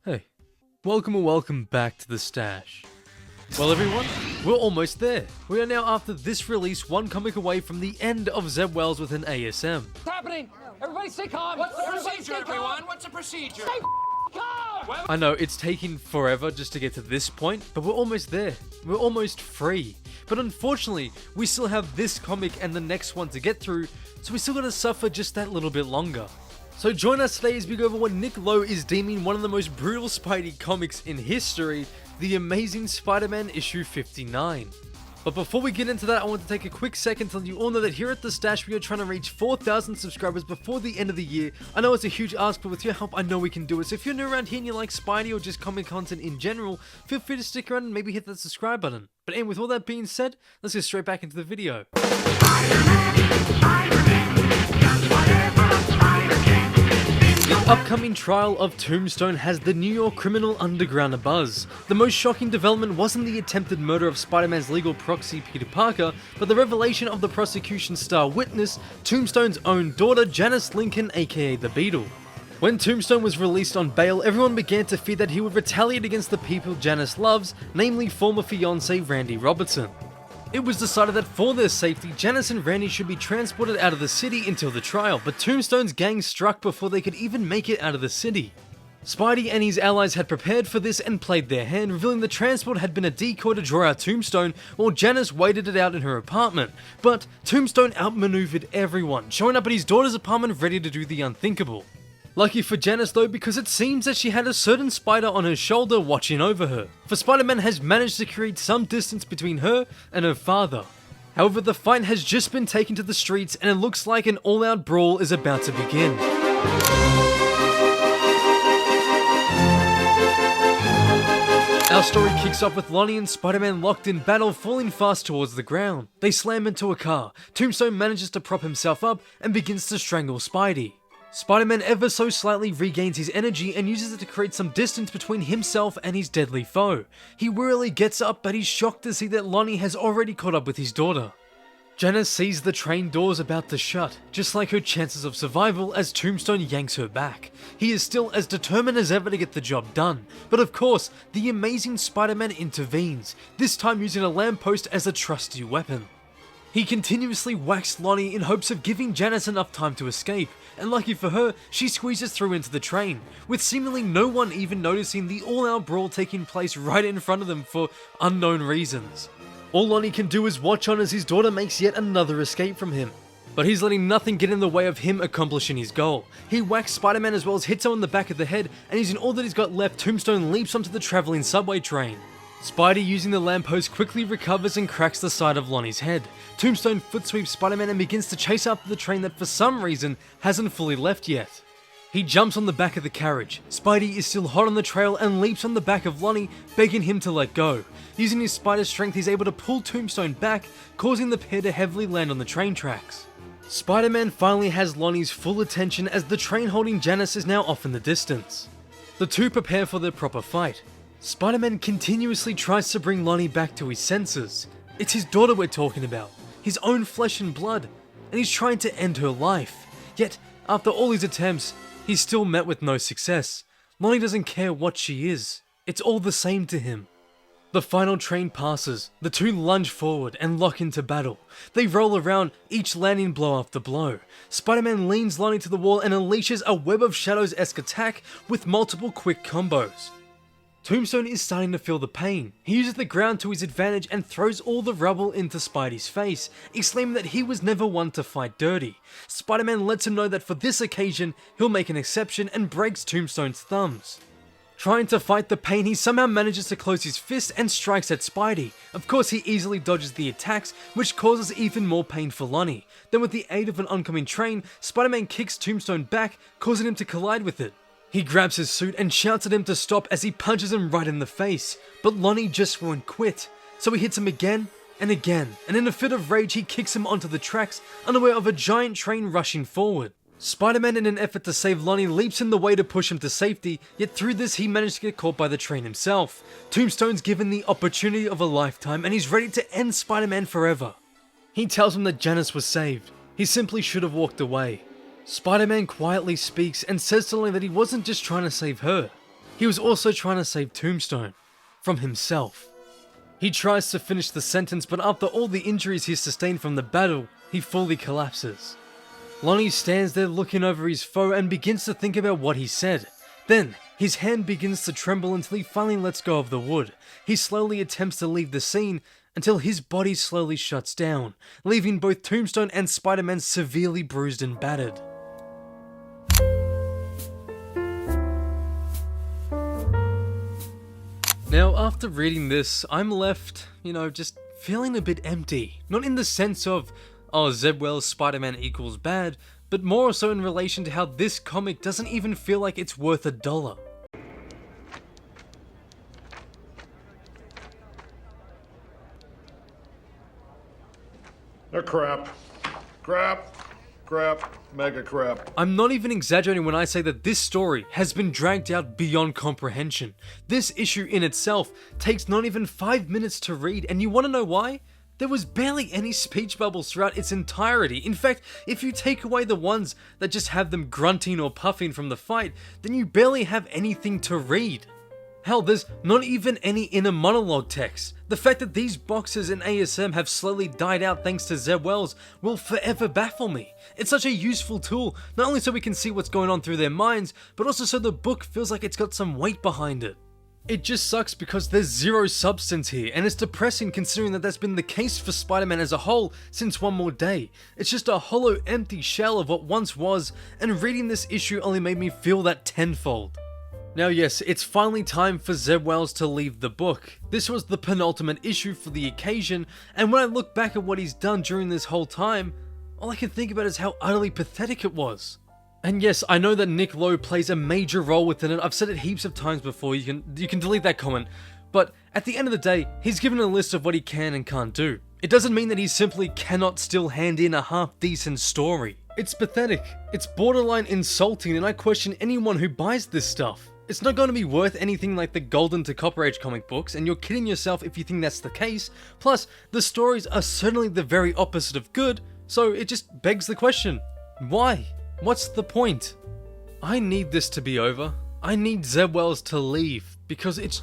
Hey, welcome back to the stash. Well everyone, we're almost there. We are now, after this release, one comic away from the end of Zeb Wells with an ASM. What's happening? Everybody stay calm! What's the procedure, everyone? What's the procedure? Stay calm! I know, it's taking forever just to get to this point, but we're almost there. We're almost free. But unfortunately, we still have this comic and the next one to get through, so we still gotta suffer just that little bit longer. So join us today as we go over what Nick Lowe is deeming one of the most brutal Spidey comics in history, The Amazing Spider-Man issue 59. But before we get into that, I want to take a quick second to let you all know that here at The Stash we are trying to reach 4,000 subscribers before the end of the year. I know it's a huge ask, but with your help I know we can do it. So if you're new around here and you like Spidey or just comic content in general, feel free to stick around and maybe hit that subscribe button. But anyway, with all that being said, let's get straight back into the video. The upcoming trial of Tombstone has the New York criminal underground abuzz. The most shocking development wasn't the attempted murder of Spider-Man's legal proxy Peter Parker, but the revelation of the prosecution's star witness, Tombstone's own daughter Janice Lincoln, aka the Beetle. When Tombstone was released on bail, everyone began to fear that he would retaliate against the people Janice loves, namely former fiancé Randy Robertson. It was decided that for their safety, Janice and Randy should be transported out of the city until the trial, but Tombstone's gang struck before they could even make it out of the city. Spidey and his allies had prepared for this and played their hand, revealing the transport had been a decoy to draw out Tombstone, while Janice waited it out in her apartment. But Tombstone outmaneuvered everyone, showing up at his daughter's apartment ready to do the unthinkable. Lucky for Janice though, because it seems that she had a certain spider on her shoulder watching over her, for Spider-Man has managed to create some distance between her and her father. However, the fight has just been taken to the streets and it looks like an all-out brawl is about to begin. Our story kicks off with Lonnie and Spider-Man locked in battle, falling fast towards the ground. They slam into a car. Tombstone manages to prop himself up and begins to strangle Spidey. Spider-Man ever so slightly regains his energy and uses it to create some distance between himself and his deadly foe. He wearily gets up, but he's shocked to see that Lonnie has already caught up with his daughter. Janice sees the train doors about to shut, just like her chances of survival, as Tombstone yanks her back. He is still as determined as ever to get the job done, but of course, the Amazing Spider-Man intervenes, this time using a lamppost as a trusty weapon. He continuously whacks Lonnie in hopes of giving Janice enough time to escape, and lucky for her, she squeezes through into the train, with seemingly no one even noticing the all-out brawl taking place right in front of them for unknown reasons. All Lonnie can do is watch on as his daughter makes yet another escape from him. But he's letting nothing get in the way of him accomplishing his goal. He whacks Spider-Man as well as hits him on the back of the head, and using all that he's got left, Tombstone leaps onto the travelling subway train. Spidey, using the lamppost, quickly recovers and cracks the side of Lonnie's head. Tombstone foot sweeps Spider-Man and begins to chase after the train that for some reason hasn't fully left yet. He jumps on the back of the carriage. Spidey is still hot on the trail and leaps on the back of Lonnie, begging him to let go. Using his spider strength, he's able to pull Tombstone back, causing the pair to heavily land on the train tracks. Spider-Man finally has Lonnie's full attention as the train holding Janice is now off in the distance. The two prepare for their proper fight. Spider-Man continuously tries to bring Lonnie back to his senses. It's his daughter we're talking about, his own flesh and blood, and he's trying to end her life. Yet, after all his attempts, he's still met with no success. Lonnie doesn't care what she is, it's all the same to him. The final train passes, the two lunge forward and lock into battle. They roll around, each landing blow after blow. Spider-Man leans Lonnie to the wall and unleashes a Web of Shadows-esque attack with multiple quick combos. Tombstone is starting to feel the pain. He uses the ground to his advantage and throws all the rubble into Spidey's face, exclaiming that he was never one to fight dirty. Spider-Man lets him know that for this occasion, he'll make an exception and breaks Tombstone's thumbs. Trying to fight the pain, he somehow manages to close his fist and strikes at Spidey. Of course, he easily dodges the attacks, which causes even more pain for Lonnie. Then with the aid of an oncoming train, Spider-Man kicks Tombstone back, causing him to collide with it. He grabs his suit and shouts at him to stop as he punches him right in the face, but Lonnie just won't quit, so he hits him again and again, and in a fit of rage he kicks him onto the tracks, unaware of a giant train rushing forward. Spider-Man, in an effort to save Lonnie, leaps in the way to push him to safety, yet through this he managed to get caught by the train himself. Tombstone's given the opportunity of a lifetime and he's ready to end Spider-Man forever. He tells him that Janice was saved. He simply should have walked away. Spider-Man quietly speaks and says to Lonnie that he wasn't just trying to save her. he was also trying to save Tombstone from himself. He tries to finish the sentence, but after all the injuries he sustained from the battle, he fully collapses. Lonnie stands there looking over his foe and begins to think about what he said. Then, his hand begins to tremble until he finally lets go of the wood. He slowly attempts to leave the scene until his body slowly shuts down, leaving both Tombstone and Spider-Man severely bruised and battered. Now, after reading this, I'm left, just feeling a bit empty. Not in the sense of, oh, Zeb Wells' Spider-Man equals bad, but more so in relation to how this comic doesn't even feel like it's worth $1. They're crap. Crap. Mega crap. I'm not even exaggerating when I say that this story has been dragged out beyond comprehension. This issue in itself takes not even 5 minutes to read, and you want to know why? There was barely any speech bubbles throughout its entirety. In fact, if you take away the ones that just have them grunting or puffing from the fight, then you barely have anything to read. Hell, there's not even any inner monologue text. The fact that these boxes in ASM have slowly died out thanks to Zeb Wells will forever baffle me. It's such a useful tool, not only so we can see what's going on through their minds, but also so the book feels like it's got some weight behind it. It just sucks because there's zero substance here, and it's depressing considering that that's been the case for Spider-Man as a whole since One More Day. It's just a hollow, empty shell of what once was, and reading this issue only made me feel that tenfold. Now yes, it's finally time for Zeb Wells to leave the book. This was the penultimate issue for the occasion, and when I look back at what he's done during this whole time, all I can think about is how utterly pathetic it was. And yes, I know that Nick Lowe plays a major role within it. I've said it heaps of times before, you can delete that comment. But at the end of the day, he's given a list of what he can and can't do. It doesn't mean that he simply cannot still hand in a half-decent story. It's pathetic, it's borderline insulting, and I question anyone who buys this stuff. It's not going to be worth anything like the Golden to Copper Age comic books, and you're kidding yourself if you think that's the case. Plus, the stories are certainly the very opposite of good, so it just begs the question, why? What's the point? I need this to be over. I need Zeb Wells to leave, because it's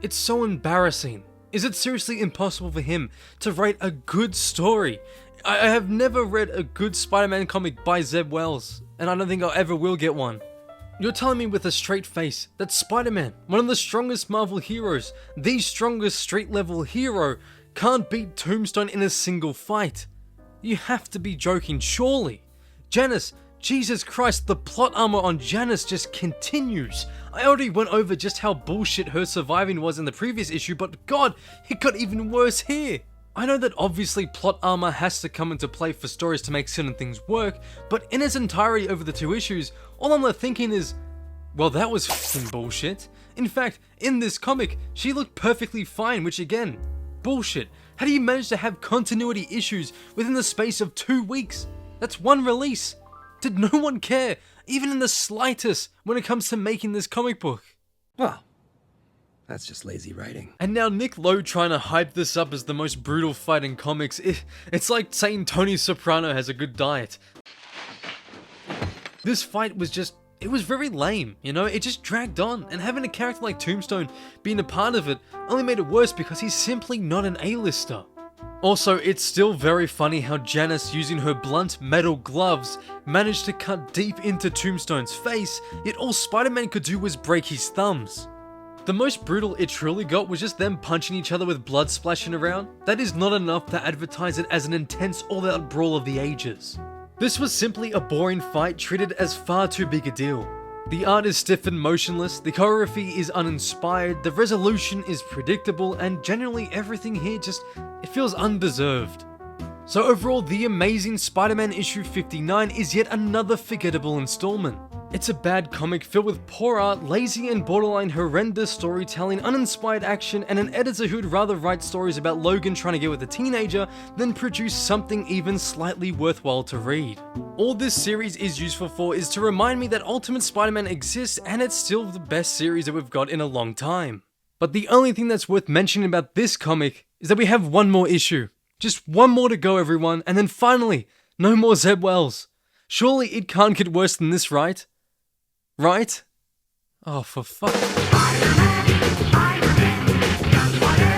so embarrassing. Is it seriously impossible for him to write a good story? I have never read a good Spider-Man comic by Zeb Wells, and I don't think I ever will get one. You're telling me with a straight face that Spider-Man, one of the strongest Marvel heroes, the strongest street-level hero, can't beat Tombstone in a single fight? You have to be joking, surely. Janice, Jesus Christ, the plot armor on Janice just continues. I already went over just how bullshit her surviving was in the previous issue, but God, it got even worse here. I know that obviously plot armor has to come into play for stories to make certain things work, but in its entirety over the 2 issues, all I'm left thinking is, well, that was f***ing bullshit. In fact, in this comic, she looked perfectly fine, which again, bullshit. How do you manage to have continuity issues within the space of 2 weeks? That's one release. Did no one care, even in the slightest, when it comes to making this comic book? Well, that's just lazy writing. And now Nick Lowe trying to hype this up as the most brutal fight in comics, it's like saying Tony Soprano has a good diet. This fight was it was very lame, it just dragged on, and having a character like Tombstone being a part of it only made it worse because he's simply not an A-lister. Also, it's still very funny how Janice, using her blunt metal gloves, managed to cut deep into Tombstone's face, yet all Spider-Man could do was break his thumbs. The most brutal it truly got was just them punching each other with blood splashing around. That is not enough to advertise it as an intense all-out brawl of the ages. This was simply a boring fight treated as far too big a deal. The art is stiff and motionless, the choreography is uninspired, the resolution is predictable, and generally everything here it feels undeserved. So overall, The Amazing Spider-Man issue 59 is yet another forgettable installment. It's a bad comic filled with poor art, lazy and borderline horrendous storytelling, uninspired action, and an editor who'd rather write stories about Logan trying to get with a teenager than produce something even slightly worthwhile to read. All this series is useful for is to remind me that Ultimate Spider-Man exists and it's still the best series that we've got in a long time. But the only thing that's worth mentioning about this comic is that we have one more issue. Just one more to go, everyone, and then finally, no more Zeb Wells. Surely it can't get worse than this, right? Right? Oh, for fuck. Spider-Man, Spider-Man, just like